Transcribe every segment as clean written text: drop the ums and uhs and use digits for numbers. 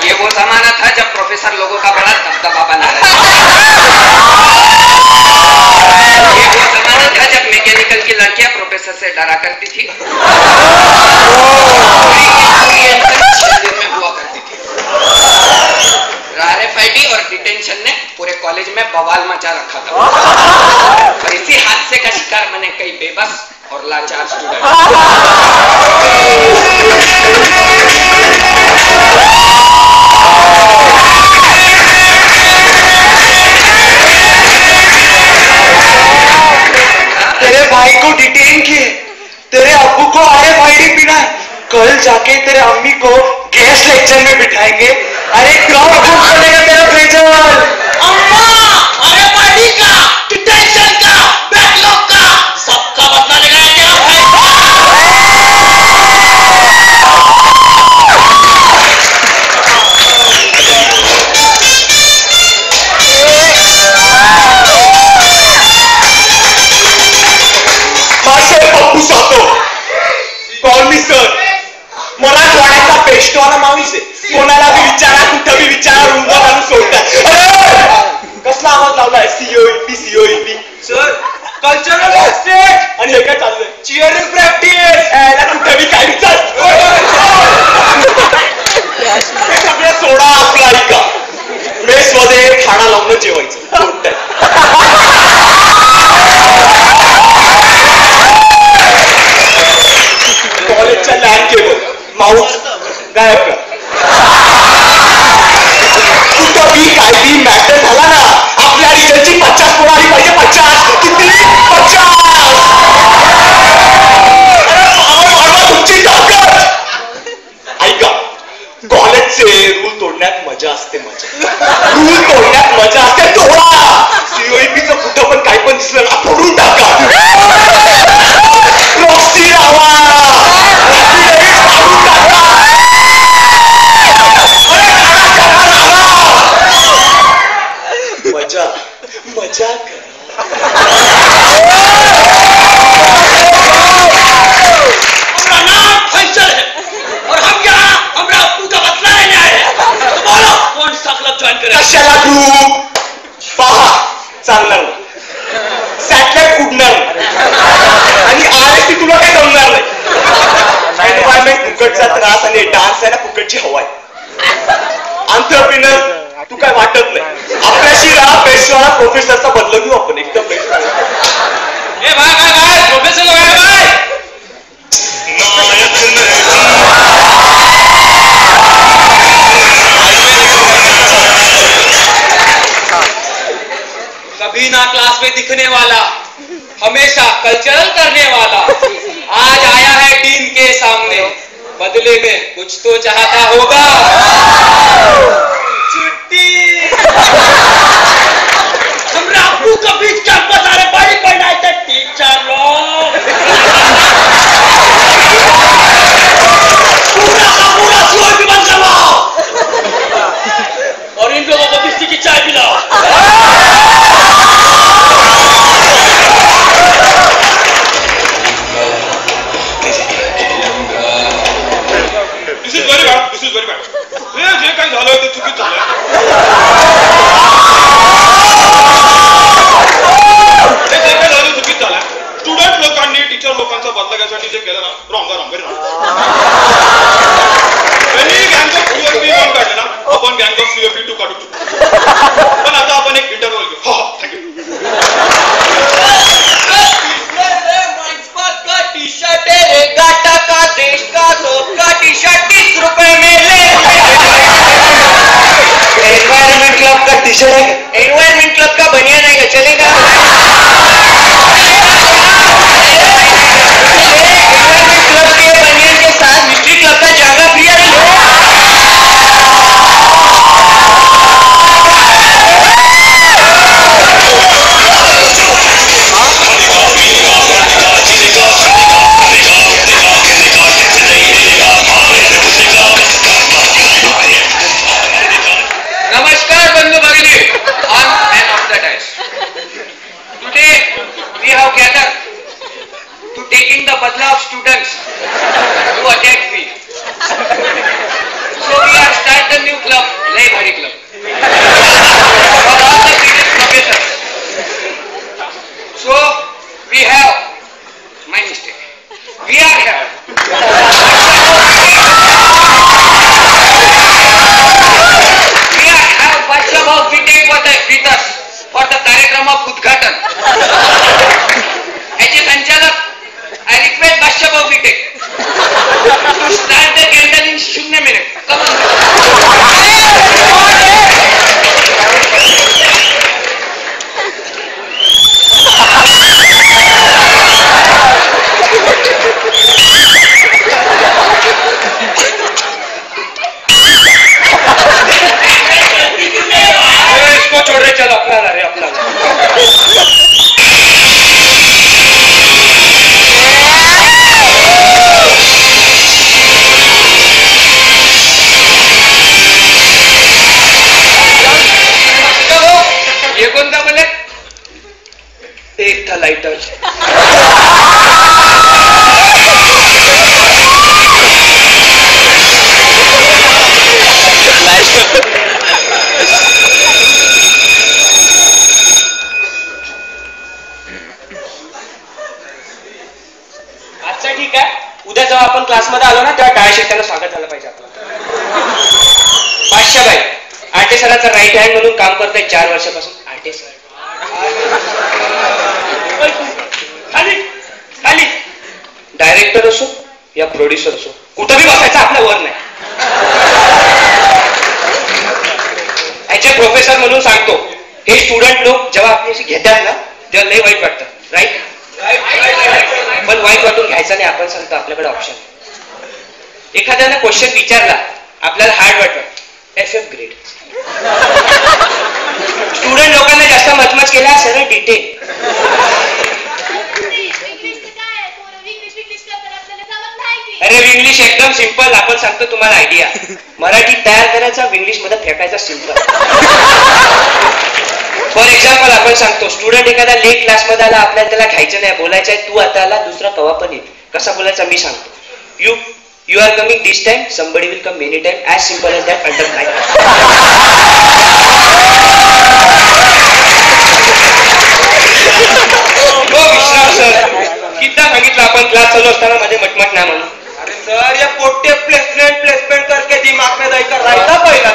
ये वो जमाना था जब प्रोफेसर लोगों का बड़ा दबदबा बना रहा था। ये वो जमाना था जब मैकेनिकल की लड़कियां प्रोफेसर से डरा करती थी। में हुआ करती थी। RFID और डिटेंशन ने पूरे कॉलेज में बवाल मचा रखा था। और इसी हादसे का शिकार बने कई बेबस और लाचार स्टूडेंट। तेरे भाई को डिटेन किए, तेरे अब्बू को RFID पिना, कल जाके तेरे अम्मी को गेस्ट लेक्चर में बिठाएंगे। अरे कब चलेगा तेरा रिजल्ट? अम्मा, RFID का, डिटेंशन का, बैकलॉग का, सबका बदला लेगा तेरा भाई। सर मराठवाड्याचा पेशवाला माणूस आहे, कोणाला बी विचारा, कुठं बी विचारा, रुंग घालून सोडतात. कसला आवाज लावलाय? COEP sir, cultural stage. आणि हे काय चाललंय? Cheering practice. कुठं बी काय विचार सगळं सोडा, आपला ऐका. मेस मध्ये खाना लावून जेवायचं. कॉलेजच्या लँड केबल माऊस गायब कर. कुठं बी काय बी मॅटर झाला ना, आपल्या रिझल्टची 50 पोरं आली पाहिजे. 50 किती? 50. तुमची ताकद. ऐका, कॉलेजचे रूल तोडण्यात मजा असते. रूल तोडण्यात मजा असते. तोडा. COEPचं कुठं पण काय पण दिसलं ना, फोडून टाका. प्रॉक्सी लावा. मजा कर. हमारा नाम फैसल है और हम यहाँ हमारा अप्पू का बदला लेने आए हैं. तो बोलो कौन सा क्लब ज्वाइन करें? कशाला ग्रुप? पहा, चालणार नाही, सॅटेलाइट उडणार आणि RST तुला काही जमणार नाही. एन्व्हायरमेंट फुकटचा त्रास आणि डान्स आहे ना फुकटची हवा आहे. एंटरप्रेन्योर तू काय वाटत नाही. आपल्याशी राहा, पेशवाला प्रोफेसरचा बदल घेऊ आपण. एकदम बेस्ट. भाई प्रोफेसर लोग आए भाई. कभी ना क्लास में दिखने वाला, हमेशा कल्चरल करने वाला, आज आया है डीन के सामने. बदले में कुछ तो चाहता होगा. छुट्टी. हमरा अप्पू का बीच कैंपस आ रहे बड़ी पढ़ाई थे टीचर लोग. पूरा का पूरा COEP बंद करवाओ और इन लोगों को बिस्ती की चाय पिलाओ. This is very bad. This is very bad. हे जे काही झालं ते चुकीचं झालं. स्टुडंट लोकांनी टीचर लोकांचा बदला घ्यायसाठी जे केलं ना, रॉंग व्हेरी रॉंग. गँग ऑफ COEP 1 काढले ना, आपण गँग ऑफ COEP 2 काढू शकतो. पण आता आपण एक इंटरव्ह्यू घेऊ. हा थँक्यू. टी-शर्ट रेगाटा का देश का सोप का टी-शर्ट 30 रुपए में ले. एनवायरमेंट क्लब का टी-शर्ट है. एनवायरमेंट क्लब का बनियान है, चलेगा? एनवायरमेंट क्लब के बनियान के साथ हिस्ट्री क्लब का जागा फ्री है. नहीं भारी club so we have my mistake we are here we have Bashaba BTech with us for the कार्यक्रम of उद्घाटन याचे संचालक I request Bashaba BTech to start the candle in 0 minute come on छोड़ रहे चलो अपना ला रहे अपना ये कौन था बोले एक था लाइटर अच्छा ठीक आहे उद्या जेव्हा आपण क्लासमध्ये आलो ना तेव्हा डाळ शेताला स्वागत झालं पाहिजे आपलं बादशाबाई आटे सरांचा राईट हँड म्हणून काम करताय 4 वर्षापासून आटे सर खाली खाली डायरेक्टर असो या प्रोड्युसर असो कुठंही बसायचं आपल्या वर नाही ऍज अ प्रोफेसर म्हणून सांगतो हे स्टुडंट लोक जेव्हा आपल्याशी घेतात ना तेव्हा लय वाईट वाटतं राईट पण वाईट वाटून घ्यायचं नाही आपण सांगतो आपल्याकडे ऑप्शन एखाद्याने क्वेश्चन विचारला आपल्याला हार्ड वाटलं SF ग्रेड स्टुडंट लोकांना जास्त मचमच केला सरळ डिटेल अरे इंग्लिश एकदम सिंपल आपण सांगतो तुम्हाला आयडिया मराठी तयार करायचा इंग्लिश मध्ये फेकायचा सिंपल फॉर एक्झाम्पल आपण सांगतो स्टुडंट एखादा लेट क्लास मध्ये आला आपल्याला त्याला घ्यायचं नाही बोलायचं आहे तू आता आला दुसरा कवा पण येईल कसा बोलायचा मी सांगतो you are coming this time somebody will come many time as simple as that underline हो विश्राम सर कितना सांगितलं आपण क्लास चालू असताना मध्ये मटमट नाही म्हणून अरे सर ये पोटे प्लेसमेंट करके दिमाग में नहीं कर रहा था पहला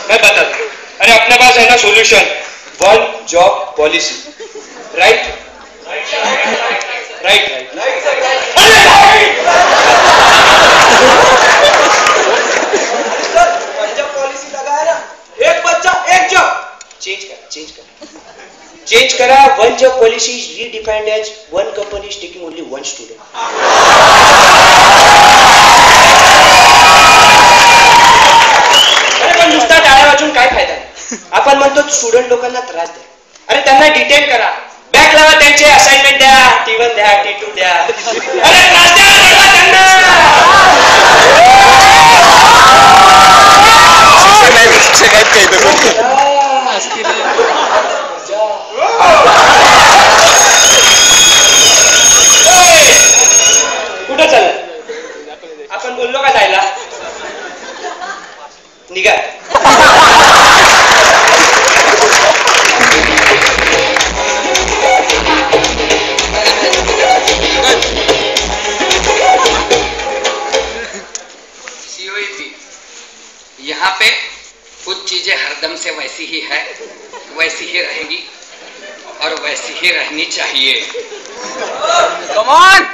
मैं बता दूं अरे अपने पास है ना solution one job policy right right policy लगाया ना एक बच्चा एक जॉब चेंज करा one job policy is redefined as one company is taking only one student अरे पण नुसता टाळ्या वाजून काय फायदा आपण म्हणतो स्टुडंट लोकांना त्रास द्या अरे त्यांना डिटेन करा बॅक लावा त्यांचे असाइनमेंट द्या T1 द्या T2 द्या अरे त्रास द्या त्यांना कुठं चाललं आपण बोललो का जायला निघा यहाँ पे कुछ चीजें हरदम से वैसी ही है वैसी ही रहेगी और वैसी ही रहनी चाहिए कम ऑन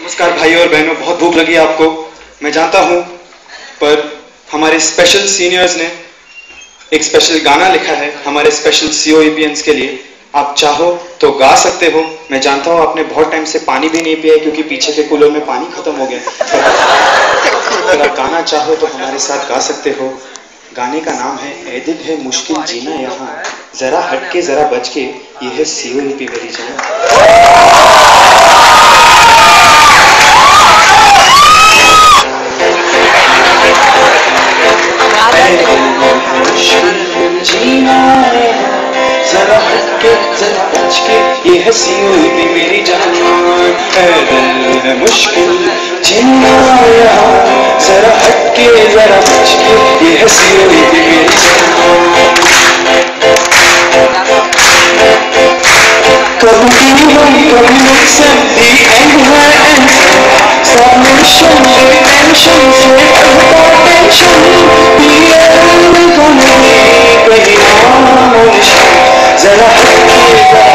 नमस्कार भाइयों और बहनों बहुत भूख लगी आपको मैं जानता हूं पर हमारे स्पेशल सीनियर्स ने एक स्पेशल गाना लिखा है हमारे स्पेशल COEPNs के लिए आप चाहो तो गा सकते हो मैं जानता हूं आपने बहुत टाइम से पानी भी नहीं पिया क्योंकि पीछे के कूलर में पानी खत्म हो गया अगर आप गाना चाहो तो हमारे साथ गा सकते हो गाने का नाम है ए दिल है मुश्किल जीना यहाँ जरा हटके जरा बच के ये है COEP मेरी जान हंसी हुई भी मेरी जान है, दिल है मुश्किल जीना यहाँ, जरा हटके जरा मुश्किल, ये हंसी हुई भी मेरी जान। कभी हम मुझसे दी एंड है एंड, सबमिशन टेंशन से बढ़ता टेंशन, पिए कहीं नाम निशान, जरा हटके जरा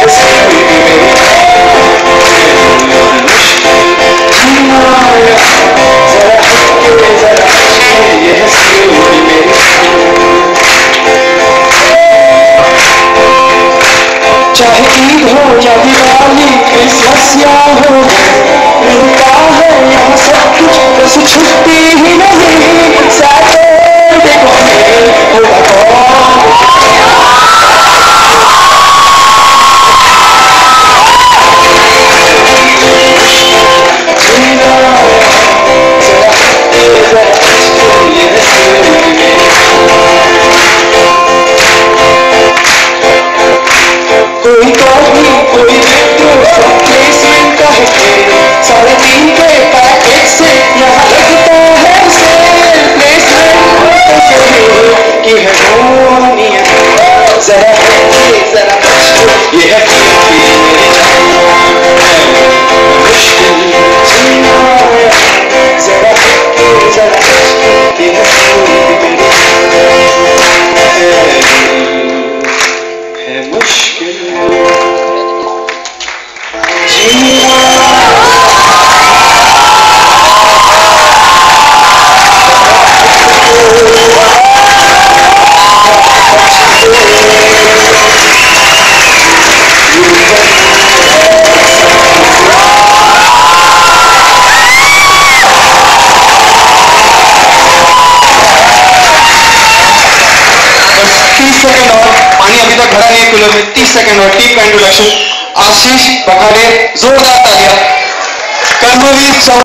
हंसी हुई भी मेरी जान, मुश्किल जीना यहाँ, जरा हटके जरा मुश्किल, ये हंसी हुई भी मेरी जान। चाहे ईद हो या दिवाली क्रिसमस या हो, मिलता है यहाँ सब कुछ, बस छुट्टी ही नहीं, सैटरडे को होगा कौन। जीना जरा जरा ये कोई कॉफी कोई मेट्रो सब प्लेसमेंट का है, साढ़े 3 के पैकेज से यहाँ लगता है सेल, प्लेसमेंट से की है मोनिया, जरा जरा मुश्किल, ये है मेरी जान, मुश्किल जीना जरा जरा मुश्किल, ये है मुश्किल में 30 सेकंड और टीम का इंट्रोडक्शन। आशीष बखाड़े, जोरदार तालियां। कर्मवीर